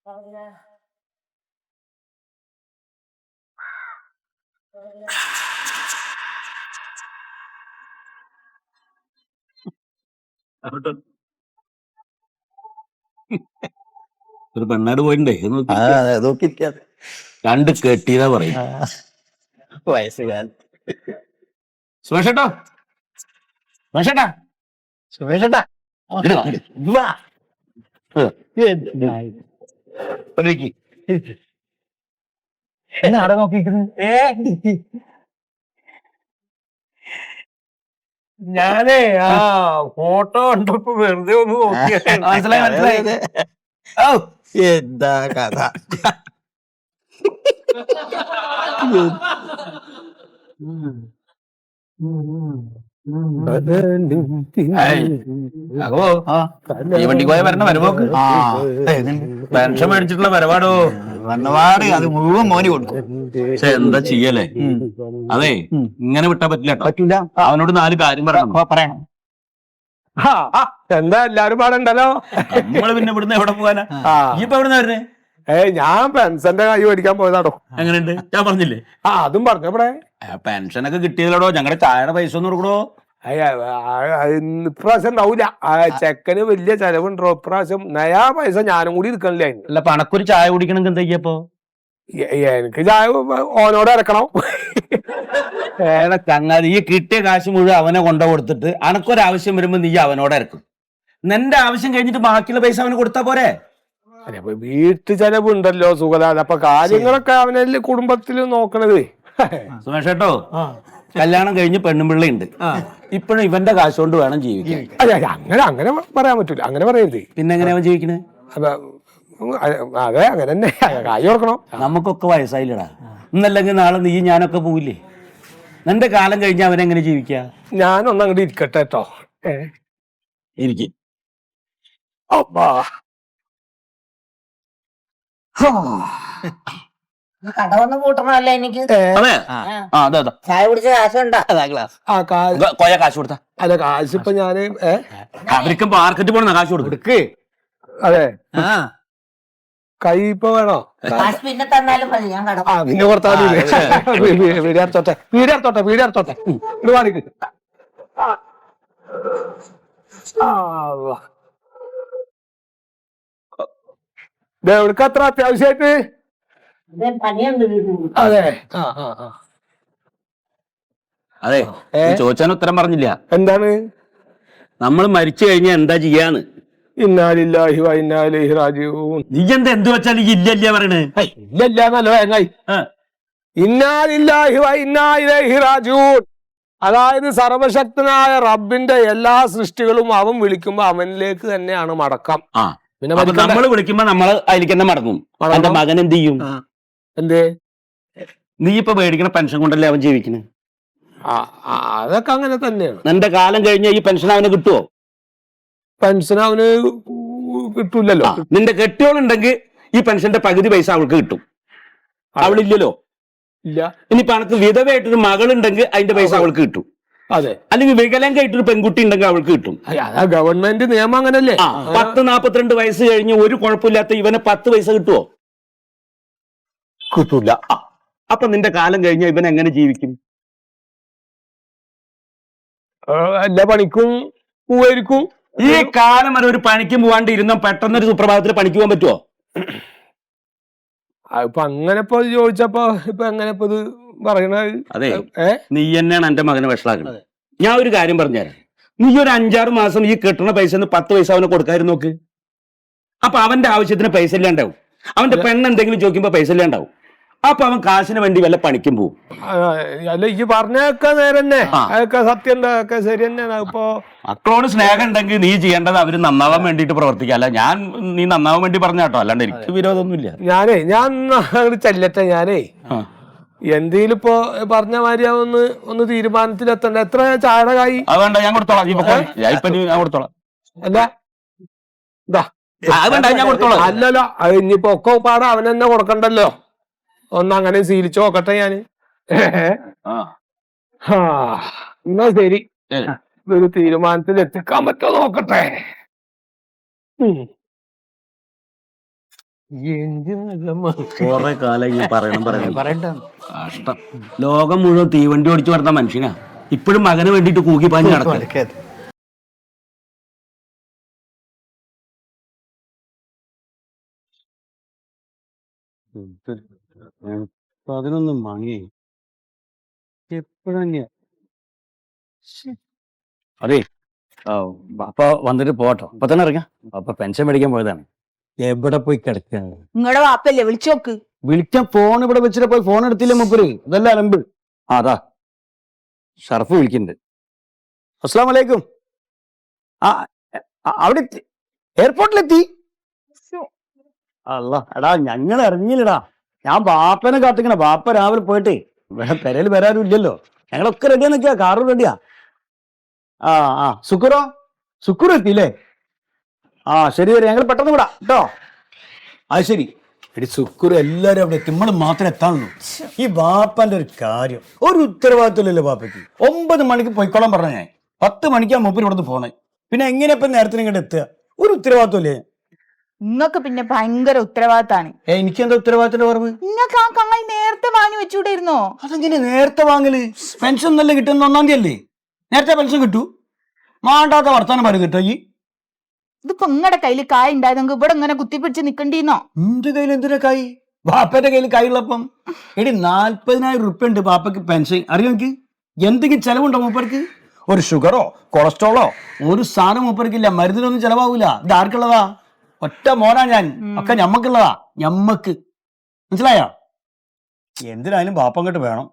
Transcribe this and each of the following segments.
ഒരു പെണ്ണാട് പോയിണ്ടേ നോക്കിയിരിക്കാതെ രണ്ട് കെട്ടിയതാ പറയും. വയസ്സുകാലം. സുമേഷേട്ടോ, സുമേഷേട്ടാ, സുമേഷേട്ടാ അവിടെ നോക്കിക്കുന്നത് ഞാനേ ആ ഫോട്ടോ കണ്ടപ്പോ വെറുതെ ഒന്ന് നോക്കിയ മനസ്സിലായി മനസ്സിലായി. എന്താ കഥ? ഈ വണ്ടി പോയ വരണ വരവോക്ക് പെൻഷൻ മേടിച്ചിട്ടുള്ള വരവാടോ. വന്നപാട് അത് മുഴുവൻ മോനി കൊടുക്കും. പക്ഷെ എന്താ ചെയ്യലേ? അതെ, ഇങ്ങനെ വിട്ടാ പറ്റില്ല കേട്ടോ. പറ്റൂല. അവനോട് 4 കാര്യം പറയണം. എന്താ എല്ലാരും പാടുണ്ടല്ലോ. നമ്മള് പിന്നെ ഇവിടുന്ന് എവിടെ പോകാനാ? ഇപ്പൊ എവിടുന്ന് വരണേ? ഞാൻ പെൻഷന്റെ കൈ മേടിക്കാൻ പോയതാടോ. എങ്ങനെയുണ്ട്? ഞാൻ പറഞ്ഞില്ലേ? അതും പറഞ്ഞപ്പോഴേ പെൻഷനൊക്കെ കിട്ടിയതോടോ. ഞങ്ങളുടെ ചായയുടെ പൈസ ഒന്ന് കൊടുക്കണോ? ഇപ്രാവശ്യം ഉണ്ടാവൂല. ചെക്കന് വലിയ ചെലവുണ്ടോ ഇപ്രാവശ്യം. നയാ പൈസ ഞാനും കൂടി എടുക്കണില്ല. അല്ല, പണക്കൊരു ചായ കുടിക്കണമെങ്കിൽ എന്താ ചെയ്യപ്പോ? എനിക്ക് ചായ ഓനോട് ഇറക്കണം. ചങ്ങാതി, ഈ കിട്ടിയ കാശ് മുഴുവൻ അവനെ കൊണ്ടു കൊടുത്തിട്ട് അനക്കൊരാവശ്യം വരുമ്പോ നീ അവനോട് ഇറക്കും. നിന്റെ ആവശ്യം കഴിഞ്ഞിട്ട് ബാക്കിയുള്ള പൈസ അവന് കൊടുത്താ പോരെ? അപ്പൊ വീട്ടു ചെലവുണ്ടല്ലോ സുഖലാൽ. അപ്പൊ കാര്യങ്ങളൊക്കെ അവനല്ലേ കുടുംബത്തില് നോക്കണത്. സുമേഷേട്ടോ, കല്യാണം കഴിഞ്ഞ് പെണ്ണുമ്പിള്ളുണ്ട്. ഇപ്പോഴും ഇവന്റെ കാശ് കൊണ്ട് വേണം ജീവിക്കാൻ. അങ്ങനെ പറയാൻ പറ്റൂല. അങ്ങനെ പറയരുത്. പിന്നെ എങ്ങനെയാ അവൻ ജീവിക്കണേ? അതെ, അങ്ങനെ തന്നെ. കായ് കൊടുക്കണം. നമുക്കൊക്കെ വയസ്സായില്ലടാ. ഇന്നല്ലെങ്കിൽ നാളെ നീ ഞാനൊക്കെ പോവില്ലേ? നിന്റെ കാലം കഴിഞ്ഞ അവനെങ്ങനെ ജീവിക്ക? ഞാനൊന്ന് അങ്ങോട്ട് ഇരിക്കട്ടെ കേട്ടോ. എനിക്ക് കടവൊന്നും കൂട്ടണമല്ല എനിക്ക്. ചായ കുടിച്ച കാശുണ്ടാ? കൊയ കാശ് കൊടുത്താ? അല്ല, കാശ് ഇപ്പൊ ഞാന് അവർക്ക് മാർക്കറ്റ് പോണ കാശ് കൊടുക്ക്. അതെ, കൈ ഇപ്പൊ വേണോ? കാശ് പിന്നെ തന്നാലും മതി. ഞാൻ കട പിന്നെ കൊടുത്താൽ വീടിയർത്തോട്ടെ. ഇങ്ങോട്ട് മാറിക്ക്. എവിടേക്ക് അത്ര അത്യാവശ്യമായിട്ട്? അതെ അതെ, ചോദിച്ചാൽ ഉത്തരം പറഞ്ഞില്ല. എന്താണ്? നമ്മൾ മരിച്ചു കഴിഞ്ഞാൽ എന്താ ചെയ്യാന്ന്? ഇന്നാലില്ലാഹി വ ഇന്നാ ഇലൈഹി റാജിഊൻ. നീ എന്താ എന്ത് വെച്ചാൽ ഇല്ല പറയണേ? ഇല്ലല്ലോ എങ്ങായി. ഇന്നാലില്ലാഹി വ ഇന്നാ ഇലൈഹി റാജിഊൻ. അതായത് സർവശക്തനായ റബ്ബിന്റെ എല്ലാ സൃഷ്ടികളും അവൻ വിളിക്കുമ്പോ അവനിലേക്ക് തന്നെയാണ് മടക്കം. പിന്നെ നമ്മൾ വിളിക്കുമ്പോ നമ്മള് അതിലേക്ക് തന്നെ മടങ്ങും. അവന്റെ മകൻ എന്ത് ചെയ്യും? എന്തേ? നീ ഇപ്പൊ മേടിക്കണ പെൻഷൻ കൊണ്ടല്ലേ അവൻ ജീവിക്കണേ? അതൊക്കെ അങ്ങനെ തന്നെയാണ്. നിന്റെ കാലം കഴിഞ്ഞ ഈ പെൻഷൻ അവന് കിട്ടുവോ? പെൻഷൻ അവന് കിട്ടൂലല്ലോ. നിന്റെ കെട്ടിയോളുണ്ടെങ്കിൽ ഈ പെൻഷന്റെ പകുതി പൈസ അവൾക്ക് കിട്ടും. അവളില്ലല്ലോ. ഇല്ല. ഇനിയിപ്പോ അനക്ക് വിധവയായിട്ടൊരു മകളുണ്ടെങ്കിൽ അതിന്റെ പൈസ അവൾക്ക് കിട്ടും. അതെ. അല്ലെങ്കിൽ വികലാംഗമായിട്ടൊരു പെൺകുട്ടി ഉണ്ടെങ്കിൽ അവൾക്ക് കിട്ടും. അതാ ഗവൺമെന്റ് നിയമം അങ്ങനല്ലേ. 42 വയസ്സ് കഴിഞ്ഞ് ഒരു കുഴപ്പമില്ലാത്ത ഇവന് 10 പൈസ കിട്ടുവോ? കിട്ടൂല. അപ്പൊ നിന്റെ കാലം കഴിഞ്ഞ ഇവൻ എങ്ങനെ ജീവിക്കും? എല്ലാ പണിക്കും പോവായിരിക്കും. ഈ കാലം വരെ ഒരു പണിക്കും പോവാണ്ട് ഇരുന്ന പെട്ടെന്നൊരു സുപ്രഭാതത്തിൽ പണിക്ക് പോകാൻ പറ്റുമോ? ഇപ്പൊ അങ്ങനെ ഇപ്പൊ ചോദിച്ചപ്പോ ഇപ്പൊ എങ്ങനെ ഇപ്പൊ ഇത് പറയണത്? അതെ, നീ തന്നെയാണ് എന്റെ മകനെ വഷളാക്കുന്നത്. ഞാൻ ഒരു കാര്യം പറഞ്ഞുതരാം. നീ ഒരു 5-6 മാസം ഈ കെട്ടണ പൈസ 10 പൈസ അവനെ കൊടുക്കായിരുന്നു നോക്ക്. അപ്പൊ അവന്റെ ആവശ്യത്തിന് പൈസ ഇല്ലാണ്ടാവും. അവന്റെ പെണ്ണ് എന്തെങ്കിലും ചോദിക്കുമ്പോ പൈസ ഇല്ലാണ്ടാവും. അപ്പൊ അവൻ കാശിന് വേണ്ടി വല്ല പണിക്കും പോവും. അല്ല, ഈ പറഞ്ഞൊക്കെ നേരെ തന്നെ. അതൊക്കെ സത്യം, ഒക്കെ ശരി തന്നെയാണ്. ഇപ്പൊ മക്കളോട് സ്നേഹം ഉണ്ടെങ്കിൽ നീ ചെയ്യേണ്ടത് അവര് നന്നാവാൻ വേണ്ടിട്ട് പ്രവർത്തിക്കല്ല. ഞാൻ നീ നന്നാവാൻ വേണ്ടി പറഞ്ഞാട്ടോ, അല്ലാണ്ട് എനിക്ക് വിരോധമൊന്നുമില്ല. ഞാൻ ചെല്ലട്ടെ. എന്തെങ്കിലും ഇപ്പൊ പറഞ്ഞ മാതിരി ഒന്ന് തീരുമാനത്തിലെത്തണ്ട. എത്ര ചായയുടെ കായി? അതുകൊണ്ട് ഞാൻ കൊടുത്തോളാം. ഞാൻ കൊടുത്തോളാം. അല്ല, ഞാൻ കൊടുത്തോളാം. അല്ലല്ലോ, ഇനിയിപ്പോ ഒക്കെ പാടാ അവൻ തന്നെ കൊടുക്കണ്ടല്ലോ. ഒന്നങ്ങനെ ശീലിച്ചു നോക്കട്ടെ ഞാന്. എന്നാ ശരി, ഒരു തീരുമാനത്തിൽ എത്തിക്കാൻ പറ്റുമോ നോക്കട്ടെ. കുറെ കാലം പറയണം പറയണ്ട കഷ്ടം. ലോകം മുഴുവൻ തീവണ്ടി ഓടിച്ചു വരുന്ന മനുഷ്യനാ ഇപ്പോഴും മകന് വേണ്ടിട്ട് കൂക്കി പാഞ്ഞ് നടക്കുക. കൊടുക്കരുത്. അതിനൊന്നും വാങ്ങി എപ്പോഴന്നെയാ അതെ അപ്പൊ വന്നിട്ട് പോട്ടോ അപ്പൊ തന്നെ ഇറങ്ങാം. അപ്പൊ പെൻഷൻ മേടിക്കാൻ പോയതാണ്. എവിടെ പോയി കിടക്കാണ്? നിങ്ങളുടെ വാപ്പല്ലേ വിളിച്ചോക്ക്. വിളിക്കാൻ ഫോൺ ഇവിടെ വെച്ചിട്ട് പോയി ഫോൺ എടുത്തില്ല മുപ്പര്. ഇതല്ല അലമ്പ്. അതാ ഷർഫ് വിളിക്കുന്നുണ്ട്. അസ്സലാമു അലൈക്കും. അവിടെ എയർപോർട്ടിലെത്തി. അല്ല എടാ ഞങ്ങൾ ഇറങ്ങിയില്ലടാ. ഞാൻ ബാപ്പനെ കാത്തിക്കണ. ബാപ്പ രാവിലെ പോയിട്ടേ പെരയിൽ വരാനും ഇല്ലല്ലോ. ഞങ്ങളൊക്കെ റെഡിയാ നിൽക്കുക. കാറും റെഡിയാ. സുക്കുറോ സുക്കുറു എത്തിയില്ലേ? ശരി വരെ ഞങ്ങൾ പെട്ടെന്ന് വിടാം കേട്ടോ. അത് ശരി. എടി സുക്കുറു എല്ലാരും അവിടെ എത്തി. നമ്മൾ മാത്രം എത്താനുള്ളൂ. ഈ ബാപ്പന്റെ ഒരു കാര്യം ഒരു ഉത്തരവാദിത്തമില്ലല്ലോ ബാപ്പയ്ക്ക്. 9 മണിക്ക് പോയിക്കോളാൻ പറഞ്ഞ ഞാൻ 10 മണിക്കാ മൂപ്പര് ഇവിടുന്ന് പോണേ. പിന്നെ എങ്ങനെയാ ഇപ്പൊ നേരത്തിന് ഇങ്ങോട്ട് എത്തുക? ഒരു ഉത്തരവാദിത്തമില്ലേ? നിങ്ങക്ക് പിന്നെ ഭയങ്കര ഉത്തരവാദിത്താണ്. എനിക്കെന്താ ഉത്തരവാദിത്തത്തിന്റെ കുറവ്? നിങ്ങക്ക് ആ കായ് നേരത്തെ വാങ്ങി വെച്ചുകൂടായിരുന്നോ? അതെങ്ങനെ നേരത്തെ വാങ്ങല്? പെൻഷൻ നല്ല കിട്ടുന്ന 1-ാം തീയതി അല്ലേ? നേരത്തെ പെൻഷൻ കിട്ടൂ. മാണ്ടാത്ത വർത്താനം പറയും കിട്ടോ ഈ. ഇതിപ്പോ നിങ്ങളുടെ കയ്യില് കായ് ഉണ്ടായതെങ്കിൽ ഇവിടെ ഇങ്ങനെ കുത്തിപ്പിടിച്ച് നിക്കണ്ടീന്നോ? എന്റെ കയ്യിൽ എന്തിനാ കായ്? ബാപ്പന്റെ കയ്യിൽ കായുള്ളപ്പം. എടി 40,000 റുപ്യ ഉണ്ട് ബാപ്പക്ക് പെൻഷൻ. അറിയോ എനിക്ക്? എന്തെങ്കിലും ചെലവുണ്ടോ മൂപ്പർക്ക്? ഒരു ഷുഗറോ കൊളസ്ട്രോളോ ഒരു സാധനം മൂപ്പർക്കില്ല. മരുന്നിനൊന്നും ചെലവാകൂല. ഇത് ആർക്കുള്ളതാ? ഒറ്റ മോനാ ഞാൻ. ഒക്കെ ഞമ്മക്കുള്ളതാ. ഞമ്മക്ക് മനസ്സിലായോ? എന്തിനായാലും ബാപ്പ അങ്ങോട്ട് വേണം.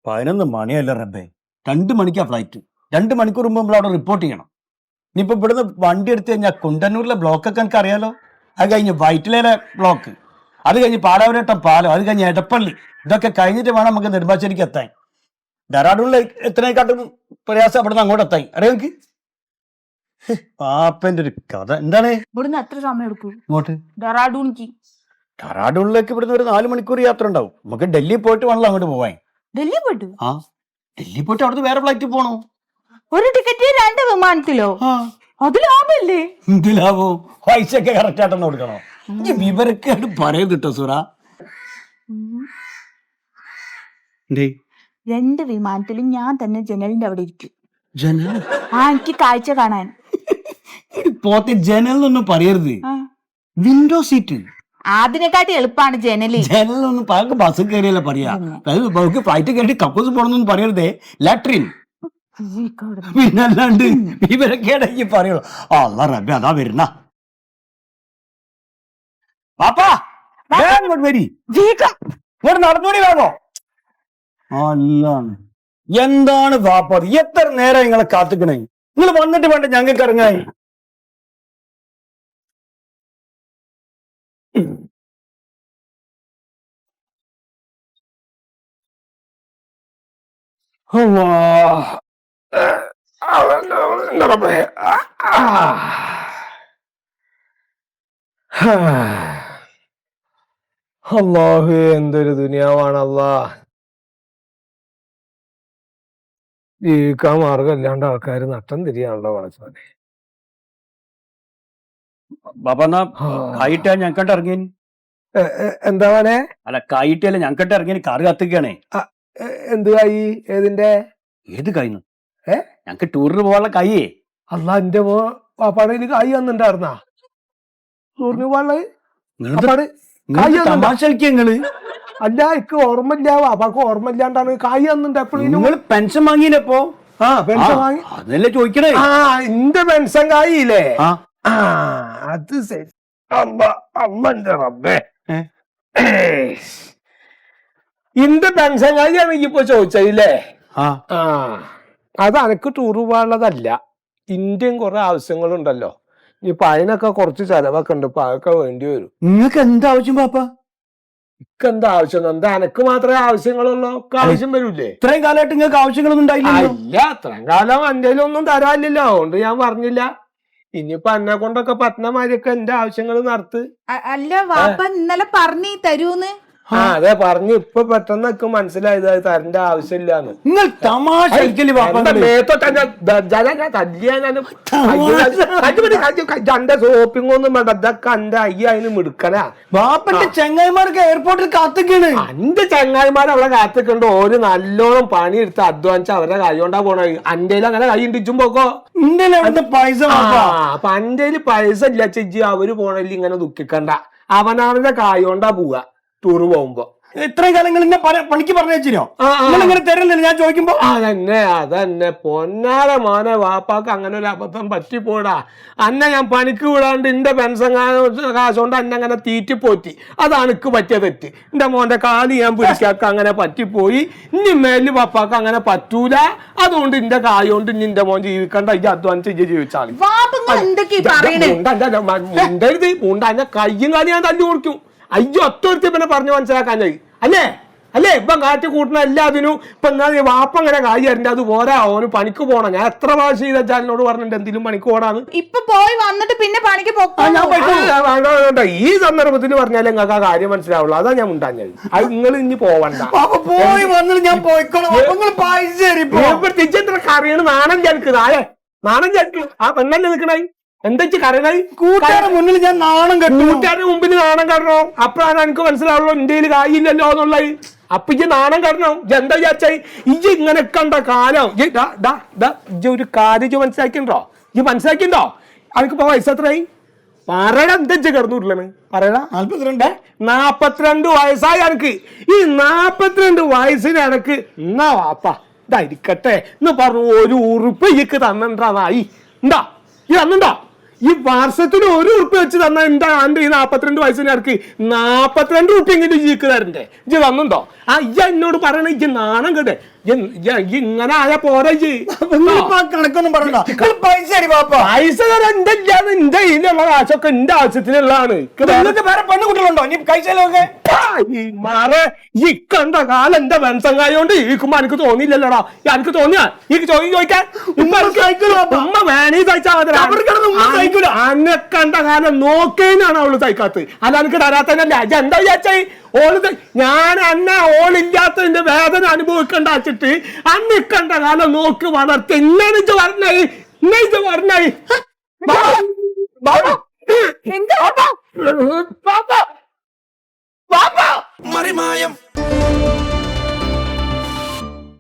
11 മണിയല്ല റബ്ബേ. 2 മണിക്കാ ഫ്ലൈറ്റ്. 2 മണിക്കൂർ മുമ്പ് നമ്മൾ അവിടെ റിപ്പോർട്ട് ചെയ്യണം. ഇനിയിപ്പോ ഇവിടുന്ന് വണ്ടി എടുത്തു കഴിഞ്ഞാൽ കുണ്ടന്നൂരിലെ ബ്ലോക്കൊക്കെ എനിക്ക് അറിയാലോ. അത് കഴിഞ്ഞ് വൈറ്റിലയിലെ ബ്ലോക്ക്, അത് കഴിഞ്ഞ് പാലാവരട്ടം പാലം, അത് കഴിഞ്ഞ് എടപ്പള്ളി. ഇതൊക്കെ കഴിഞ്ഞിട്ട് വേണം നമുക്ക് നെടുമ്പാശ്ശേരിക്ക് എത്താൻ. ഡെറാഡൂണിൽ എത്രയെക്കാട്ടും പ്രയാസം അവിടുന്ന് അങ്ങോട്ട് എത്താൻ. അറിയാം എനിക്ക്. പാപ്പന്റെ ഒരു കഥ. എന്താണ്? ഇവിടുന്ന് എത്ര സമയം എടുക്കും ഇങ്ങോട്ട് ഡെറാഡൂണിക്ക്? ഡെറാഡൂണിലേക്ക് ഇവിടുന്ന് ഒരു 4 മണിക്കൂർ യാത്ര ഉണ്ടാവും. നമുക്ക് ഡൽഹി പോയിട്ട് വേണല്ലോ അങ്ങോട്ട് പോവാൻ. ഡൽഹി പോയിട്ട്? ഡൽഹി പോയിട്ട് അവിടുന്ന് വേറെ ഫ്ലൈറ്റ് പോണോ? ഒരു ടിക്കറ്റ് 2 വിമാനത്തിലോ? അത് ലാഭല്ലേ? എന്ത് ലാഭോ? പൈസ ഒക്കെ കറക്റ്റ് ആയിട്ടൊന്ന് കൊടുക്കണോ? ഈ വിവരക്കേട് പറയുന്നിട്ടോ സുറ. 2 വിമാനത്തിലും ഞാൻ തന്നെ ജനലിന്റെ അവിടെ ഇരിക്കും. ജനൽ? എനിക്ക് കാഴ്ച കാണാൻ. പോത്തെ ജനലിനൊന്നും പറയരുത്. Window seat. അതിനെക്കാട്ടി എളുപ്പമാണ് ജനല്. ജനലൊന്നും പാക്ക് ബസ് കയറിയല്ല പറയാ. നമുക്ക് ഫ്ലൈറ്റ് കയറി കക്കൂസ് പോണെന്നൊന്നും പറയരുതേ. ലാട്രിൻ. പിന്നല്ലാണ്ട് ഇവരൊക്കെ പറയുള്ളൂ. അല്ല റബ്ബെ അതാ വരുന്ന. പാപ്പാ വരി. ഇങ്ങോട്ട് നടന്നോടി വേണോ? അല്ലാണ്. എന്താണ് പാപ്പ എത്ര നേരം നിങ്ങളെ കാത്തിക്കണേ? നിങ്ങൾ വന്നിട്ട് വേണ്ട ഞങ്ങൾക്ക് ഇറങ്ങായി. അല്ലാഹു എന്തൊരു ദുനിയാവാണ് അല്ലാ. ജീവിക്കാൻ മാർഗമില്ലാണ്ട് ആൾക്കാർ നട്ടം തിരിയാണല്ലോ വളച്ചോനെ. ബാപ്പ കായിട്ടാ ഞങ്ങട്ട് ഇറങ്ങിയ. എന്താ മോനെ? അല്ല കായിട്ടല്ല ഞങ്ങട്ട് ഇറങ്ങിയ. കാറ് കത്തിക്കാണേ. എന്ത് കായി? ഏതിന്റെ? ഏത് കായിന്ന്? ഞങ്ങക്ക് ടൂറിന് പോകാനുള്ള കായേ. അല്ല എന്റെ പാപ്പാടെ കായ് വന്നിണ്ടായിരുന്നാ ടൂറിന് പോകാനുള്ളത്? തമാശ കളിക്കങ്ങള്. അല്ല എനിക്ക് ഓർമ്മയില്ല. പാപ്പാക്ക് ഓർമ്മയില്ലാണ്ടാണ് കായ് വന്നിട്ട് എപ്പോഴും. നിങ്ങൾ പെൻഷൻ വാങ്ങിയില്ലപ്പോ? പെൻഷൻ വാങ്ങി. അതല്ലേ ചോദിക്കണേ. എന്റെ പെൻഷൻ കായില്ലേ? അത് ശരി. അമ്മന്റെ റബ്ബേ, ഇന്റെ പെൻഷൻ കായാണ് ഇപ്പൊ ചോദിച്ചതില്ലേ? അത് അനക്ക് ടൂർ പോകാനുള്ളതല്ല. ഇന്ത്യയും കുറെ ആവശ്യങ്ങളുണ്ടല്ലോ. ഇപ്പൊ അതിനൊക്കെ കുറച്ച് ചെലവൊക്കെ ഉണ്ട്. ഇപ്പൊ അതൊക്കെ വേണ്ടി വരും. നിങ്ങൾക്ക് എന്താ ആവശ്യം പാപ്പ? എന്താ ആവശ്യം? എന്താ എനക്ക് മാത്രമേ ആവശ്യങ്ങളുള്ളൂ? ആവശ്യം വരൂലേ? ഇത്രയും കാലമായിട്ട് നിങ്ങൾക്ക് ആവശ്യങ്ങളൊന്നും ഉണ്ടായില്ല. ഇല്ല, അത്രയും കാലം എന്തേലും ഒന്നും തരാനില്ലല്ലോ. അതുകൊണ്ട് ഞാൻ പറഞ്ഞില്ല. ഇനിയിപ്പൊ എന്നെ കൊണ്ടൊക്കെ പത്നമാരിയൊക്കെ എന്റെ ആവശ്യങ്ങൾ നടത്ത്. അല്ല വാപ്പ ഇന്നലെ പറഞ്ഞേ തരൂന്ന്. അതെ പറഞ്ഞു ഇപ്പൊ പെട്ടെന്നൊക്കെ മനസ്സിലായത് അത് തരേണ്ട ആവശ്യമില്ലാന്ന്. നിങ്ങൾ തമാശ എന്റെ ഷോപ്പിംഗ് ഒന്നും വേണ്ട, ഇതൊക്കെ എന്റെ അയ്യ അതിന് മിടുക്കനാ. ബാപ്പന്റെ ചെങ്ങായിമാർക്ക് എയർപോർട്ടിൽ കാത്തിക്കാണ്. എന്റെ ചങ്ങായിമാർ അവിടെ കാത്തിക്കണ്ട്. ഓര് നല്ലോണം പണിയെടുത്ത് അധ്വാനിച്ച് അവരുടെ കൈ കൊണ്ടാ പോണേ. അന്റേല് അങ്ങനെ കൈ ഇണ്ടിച്ചും പോക്കോ പൈസ അപ്പൊ അന്റേല് പൈസ ഇല്ല ചേച്ചി. അവര് പോണേല് ഇങ്ങനെ ദുഃഖിക്കണ്ട. അവനവന്റെ കായ് കൊണ്ടാ പോവാ ടൂറ് പോകുമ്പോ. ഇത്രയും കാലങ്ങൾ എന്നെ പണിക്ക് പറഞ്ഞു വെച്ചിനോ? നിങ്ങളിങ്ങനെ തരുന്നില്ല ഞാൻ ചോദിക്കുമ്പോ. അതന്നെ പൊന്നാരെ മോനെ വാപ്പാക്ക് അങ്ങനെ ഒരു അബദ്ധം പറ്റിപ്പോടാ. അന്നെ ഞാൻ പണിക്ക് വിടാണ്ട് എന്റെ പെൻഷൻ കാശുകൊണ്ട് അന്നെ അങ്ങനെ തീറ്റിപ്പോറ്റി. അതാണ് എനിക്ക് പറ്റിയ തെറ്റ്. എന്റെ മോന്റെ കാല് ഞാൻ പിടിക്കാക്ക അങ്ങനെ പറ്റിപ്പോയി. ഇനി മേലില് പപ്പാക്ക് അങ്ങനെ പറ്റൂല. അതുകൊണ്ട് എന്റെ കായ് കൊണ്ട് ഇനി എന്റെ മോൻ ജീവിക്കണ്ട. ഈ അധ്വാനിച്ച് ഇജ്ജ് ജീവിച്ചാൽ അന്നെ കയ്യും കാലും ഞാൻ തല്ലി കൊടുക്കും. അയ്യോ ഒറ്റ പിന്നെ പറഞ്ഞു മനസ്സിലാക്കാനായി അല്ലേ ഇപ്പം കാറ്റ് കൂട്ടണ എല്ലാത്തിനും ഇപ്പൊ എന്നാ വാപ്പ അങ്ങനെ കായ് തരണ്ട. അത് പോരാ, ഓന് പണിക്ക് പോണം. ഞാൻ എത്ര പ്രാവശ്യം ചെയ്തോട് പറഞ്ഞിട്ട് എന്തെങ്കിലും പണിക്ക് പോണാന്ന്. ഇപ്പൊ പോയി വന്നിട്ട് പിന്നെ പണിക്ക് ഈ സന്ദർഭത്തിൽ പറഞ്ഞാലേ നിങ്ങൾക്ക് ആ കാര്യം മനസ്സിലാവുള്ളൂ. അതാ ഞാൻ ഉണ്ടാഞ്ഞത്. അത് നിങ്ങൾ ഇനി പോവണ്ട. പോയി വന്നിട്ട് ഞാൻ പോയിക്കോളാം. എത്ര കറിയാണ് നാണം ചേർക്ക് നാണം ചേർക്ക്. ആ പെണ്ണല്ലേ നിൽക്കണായി എന്താ കരനായി? കൂട്ടുകാരുടെ മുന്നിൽ ഞാൻ നാണം കെട്ടു. കൂട്ടുകാരുടെ മുമ്പിൽ നാണം കടണോ? അപ്പഴാണ് എനിക്ക് മനസ്സിലാവുള്ളൂ ഇന്ത്യയിൽ കായില്ലല്ലോ എന്നുള്ളത്. അപ്പൊ ഇജ്ജ് നാണം കടണോ? എന്താ വിചാരിച്ചായി ഇജ്ജ് ഇങ്ങനെ കണ്ട കാലം ഇജ്ജ് ഒരു കാര്യം മനസ്സിലാക്കിണ്ടോ? ഇജ്ജ് മനസ്സിലാക്കിണ്ടോ? അനക്കിപ്പോ വയസ്സ് എത്രയായി? പറയടാ എന്താ കിടന്നുള്ളണ്? പറയടാ. 42 വയസ്സായി എനക്ക്. ഈ 42 വയസ്സിന് എനക്ക് എന്നാ വാപ്പ ഇതായിരിക്കട്ടെ എന്ന് പറഞ്ഞു ഒരു ഉറുപ്പിക്ക് തന്നിട്ടായി ഉണ്ടാ ഈ തന്നുണ്ടോ? ഈ വർഷത്തിന് 1 ഉറുപ്പ് വെച്ച് തന്ന എന്താ എന്റെ ഈ 42 വയസ്സിന് ഇറക്കി 42 ഉറുപ്പെങ്കിലും ജീക്ക് തരണ്ടേ? ഇജ്ജ് തന്നുണ്ടോ? ഇജ്ജ എന്നോട് പറയണ ഇജ്ജ് നാണം കേട്ടെ. ഇങ്ങനെ ആയാ പോരാ. കണക്കൊന്നും പറയണ്ട. പൈസ പൈസ തരാൻ എന്റെ ഇല്ലാന്ന് എന്റെ കയ്യിലുള്ള കാശൊക്കെ എന്റെ ആവശ്യത്തിനുള്ളതാണ്. വേറെ പെണ്ണുകുട്ടികളുണ്ടോ? നീ കൈസയിലൊക്കെ ഈ കണ്ട കാലം എന്റെ വെൻസങ്കായോണ്ട് ഈക്കുമ്പോ എനിക്ക് തോന്നിയില്ലല്ലോടാ. എനിക്ക് തോന്നിയാ ഈ ചോദിക്കാൻ ഉമ്മ വേണീ തയ്ച്ചാ അന്നെ കണ്ട കാലം നോക്കേനാണ് അവള് തയ്ക്കാത്തത്. അല്ല എനിക്ക് തരാത്തതല്ല. എന്താ വിചാരിച്ചായി ഓള് ഞാൻ അന്നെ ഓളില്ലാത്തതിന്റെ വേദന അനുഭവിക്കണ്ട വെച്ചിട്ട് അന്ന് കണ്ട കാലം നോക്ക് വളർത്തി ഇങ്ങനെ പറഞ്ഞായി